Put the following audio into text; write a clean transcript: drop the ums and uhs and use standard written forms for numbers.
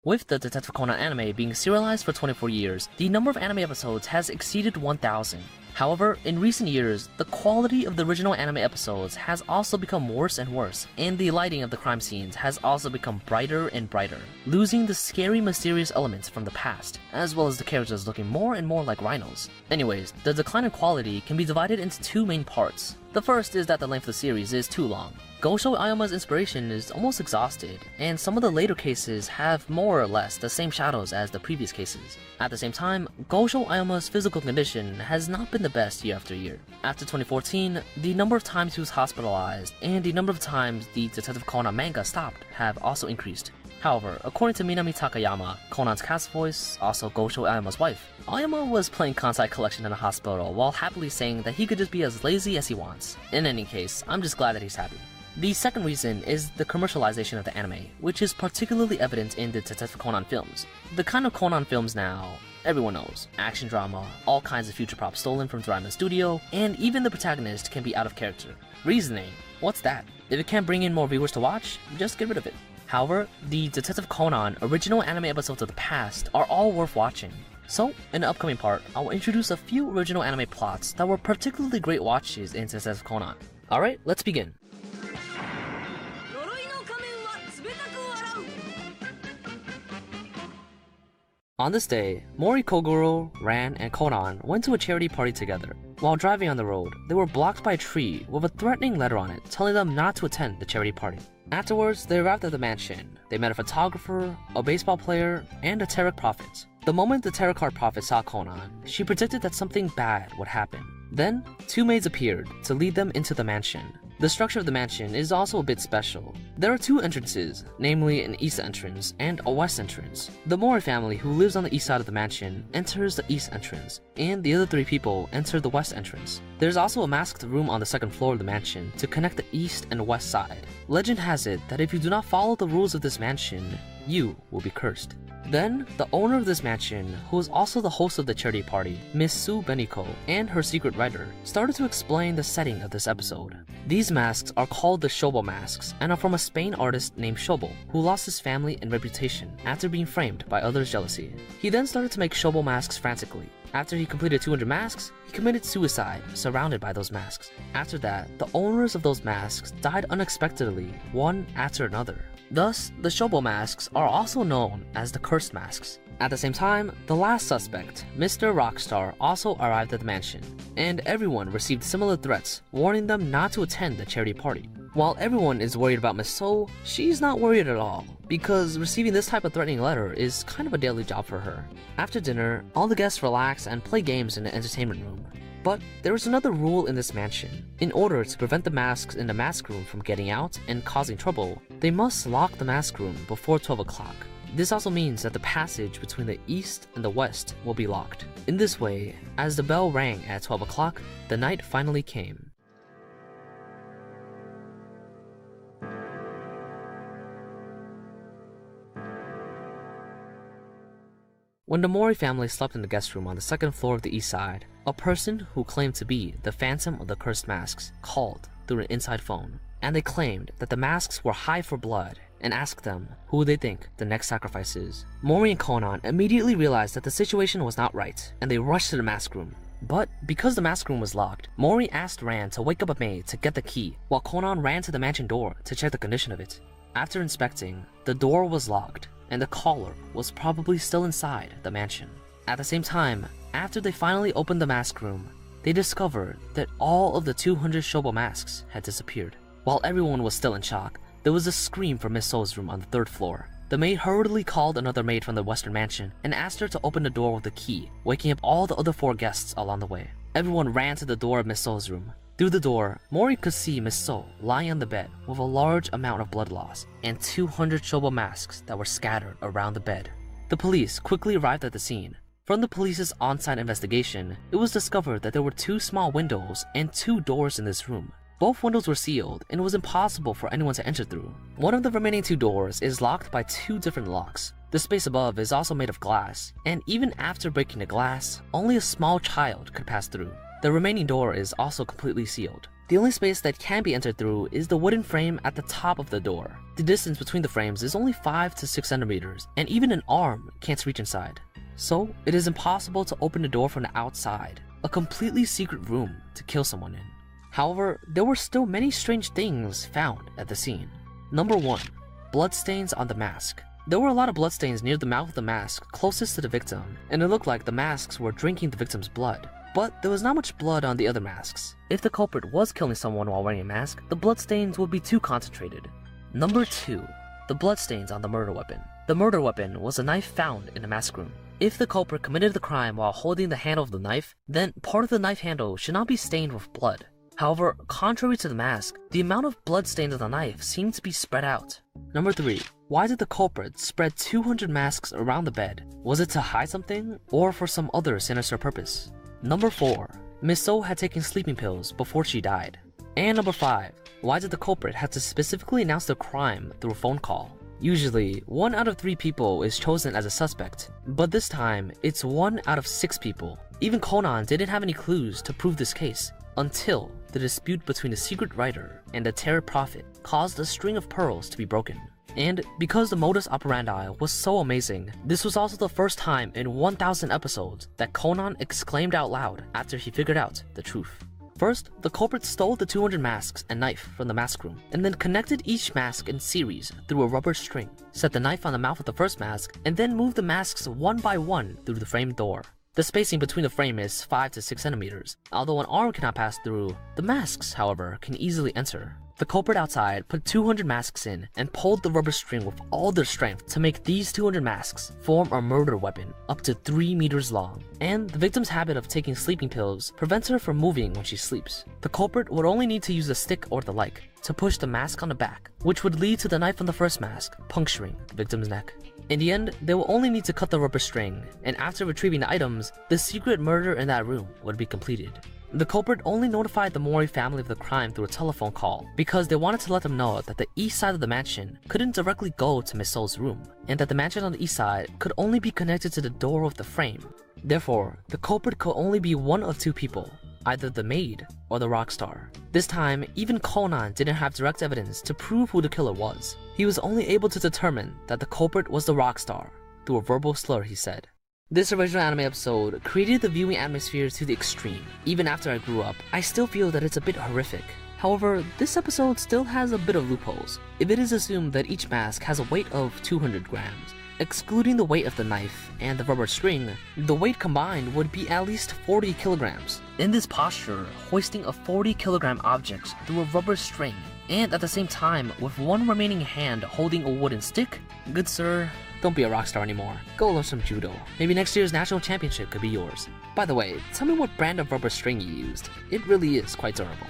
With the Detective Conan anime being serialized for 24 years, the number of anime episodes has exceeded 1,000. However, in recent years, the quality of the original anime episodes has also become worse and worse, and the lighting of the crime scenes has also become brighter and brighter, losing the scary, mysterious elements from the past, as well as the characters looking more and more like rhinos. Anyways, the decline in quality can be divided into two main parts. The first is that the length of the series is too long. Gosho Aoyama's inspiration is almost exhausted, and some of the later cases have more or less the same shadows as the previous cases. At the same time, Gosho Aoyama's physical condition has not been the best year after year. After 2014, the number of times he was hospitalized and the number of times the Detective Conan manga stopped have also increased. However, according to Minami Takayama, Conan's cast voice, also Gosho Aoyama's wife, Aoyama was playing Kansai Collection in a hospital while happily saying that he could just be as lazy as he wants. In any case, I'm just glad that he's happy. The second reason is the commercialization of the anime, which is particularly evident in the Detective Conan films. The kind of Conan films now, everyone knows. Action drama, all kinds of future props stolen from Doraemon's studio, and even the protagonist can be out of character. Reasoning? What's that? If it can't bring in more viewers to watch, just get rid of it. However, the Detective Conan original anime episodes of the past are all worth watching. So, in the upcoming part, I will introduce a few original anime plots that were particularly great watches in Detective Conan. Alright, let's begin. On this day, Mori Kogoro, Ran, and Conan went to a charity party together. While driving on the road, they were blocked by a tree with a threatening letter on it telling them not to attend the charity party. Afterwards, they arrived at the mansion. They met a photographer, a baseball player, and a tarot prophet. The moment the tarot card prophet saw Conan, she predicted that something bad would happen. Then, two maids appeared to lead them into the mansion. The structure of the mansion is also a bit special. There are two entrances, namely an east entrance and a west entrance. The Mori family, who lives on the east side of the mansion, enters the east entrance, and the other three people enter the west entrance. There's also a masked room on the second floor of the mansion to connect the east and west side. Legend has it that if you do not follow the rules of this mansion, you will be cursed. Then, the owner of this mansion, who is also the host of the charity party, Miss Suou Beniko, and her secret writer, started to explain the setting of this episode. These masks are called the Shobo masks, and are from a Spain artist named Shobo, who lost his family and reputation after being framed by others' jealousy. He then started to make Shobo masks frantically. After he completed 200 masks, he committed suicide, surrounded by those masks. After that, the owners of those masks died unexpectedly, one after another. Thus, the Shobo masks are also known as the cursed masks. At the same time, the last suspect, Mr. Rockstar, also arrived at the mansion, and everyone received similar threats, warning them not to attend the charity party. While everyone is worried about Miss Suou, she's not worried at all, because receiving this type of threatening letter is kind of a daily job for her. After dinner, all the guests relax and play games in the entertainment room. But there is another rule in this mansion. In order to prevent the masks in the mask room from getting out and causing trouble, they must lock the mask room before 12 o'clock. This also means that the passage between the east and the west will be locked. In this way, as the bell rang at 12 o'clock, the night finally came. When the Mori family slept in the guest room on the second floor of the east side, a person who claimed to be the Phantom of the Cursed Masks called through an inside phone, and they claimed that the masks were high for blood and asked them who they think the next sacrifice is. Mori and Conan immediately realized that the situation was not right, and they rushed to the mask room. But because the mask room was locked, Mori asked Ran to wake up a maid to get the key, while Conan ran to the mansion door to check the condition of it. After inspecting, the door was locked, and the caller was probably still inside the mansion. At the same time, after they finally opened the mask room, they discovered that all of the 200 Shobo masks had disappeared. While everyone was still in shock, there was a scream from Miss Sou's room on the third floor. The maid hurriedly called another maid from the western mansion and asked her to open the door with the key, waking up all the other 4 guests along the way. Everyone ran to the door of Miss Sou's room. Through the door, Mori could see Miss Suou lying on the bed with a large amount of blood loss and 200 Shobo masks that were scattered around the bed. The police quickly arrived at the scene. From the police's on-site investigation, it was discovered that there were 2 small windows and 2 doors in this room. Both windows were sealed and it was impossible for anyone to enter through. One of the remaining 2 doors is locked by 2 different locks. The space above is also made of glass, and even after breaking the glass, only a small child could pass through. The remaining door is also completely sealed. The only space that can be entered through is the wooden frame at the top of the door. The distance between the frames is only 5 to 6 centimeters, and even an arm can't reach inside. So it is impossible to open the door from the outside, a completely secret room to kill someone in. However, there were still many strange things found at the scene. Number 1. Bloodstains on the mask. There were a lot of bloodstains near the mouth of the mask closest to the victim, and it looked like the masks were drinking the victim's blood. But there was not much blood on the other masks. If the culprit was killing someone while wearing a mask, the bloodstains would be too concentrated. Number 2. The bloodstains on the murder weapon. The murder weapon was a knife found in the mask room. If the culprit committed the crime while holding the handle of the knife, then part of the knife handle should not be stained with blood. However, contrary to the mask, the amount of blood stains on the knife seemed to be spread out. Number 3. Why did the culprit spread 200 masks around the bed? Was it to hide something, or for some other sinister purpose? Number 4. Miss Suou had taken sleeping pills before she died. And number 5. Why did the culprit have to specifically announce the crime through a phone call? Usually, 1 out of 3 people is chosen as a suspect, but this time, it's 1 out of 6 people. Even Conan didn't have any clues to prove this case, until the dispute between the secret writer and the terror prophet caused a string of pearls to be broken. And because the modus operandi was so amazing, this was also the first time in 1000 episodes that Conan exclaimed out loud after he figured out the truth. First, the culprit stole the 200 masks and knife from the mask room, and then connected each mask in series through a rubber string, set the knife on the mouth of the first mask, and then moved the masks one by one through the frame door. The spacing between the frame is 5 to 6 centimeters. Although an arm cannot pass through, the masks, however, can easily enter. The culprit outside put 200 masks in and pulled the rubber string with all their strength to make these 200 masks form a murder weapon up to 3 meters long. And the victim's habit of taking sleeping pills prevents her from moving when she sleeps. The culprit would only need to use a stick or the like to push the mask on the back, which would lead to the knife on the first mask puncturing the victim's neck. In the end, they will only need to cut the rubber string, and after retrieving the items, the secret murder in that room would be completed. The culprit only notified the Mori family of the crime through a telephone call because they wanted to let them know that the east side of the mansion couldn't directly go to Miss Sou's room, and that the mansion on the east side could only be connected to the door of the frame. Therefore, the culprit could only be one of 2 people, either the maid or the rock star. This time, even Conan didn't have direct evidence to prove who the killer was. He was only able to determine that the culprit was the rock star through a verbal slur he said. This original anime episode created the viewing atmosphere to the extreme. Even after I grew up, I still feel that it's a bit horrific. However, this episode still has a bit of loopholes. If it is assumed that each mask has a weight of 200 grams, excluding the weight of the knife and the rubber string, the weight combined would be at least 40 kilograms. In this posture, hoisting a 40-kilogram object through a rubber string, and at the same time with one remaining hand holding a wooden stick? Good sir, don't be a rock star anymore. Go learn some judo. Maybe next year's national championship could be yours. By the way, tell me what brand of rubber string you used. It really is quite durable.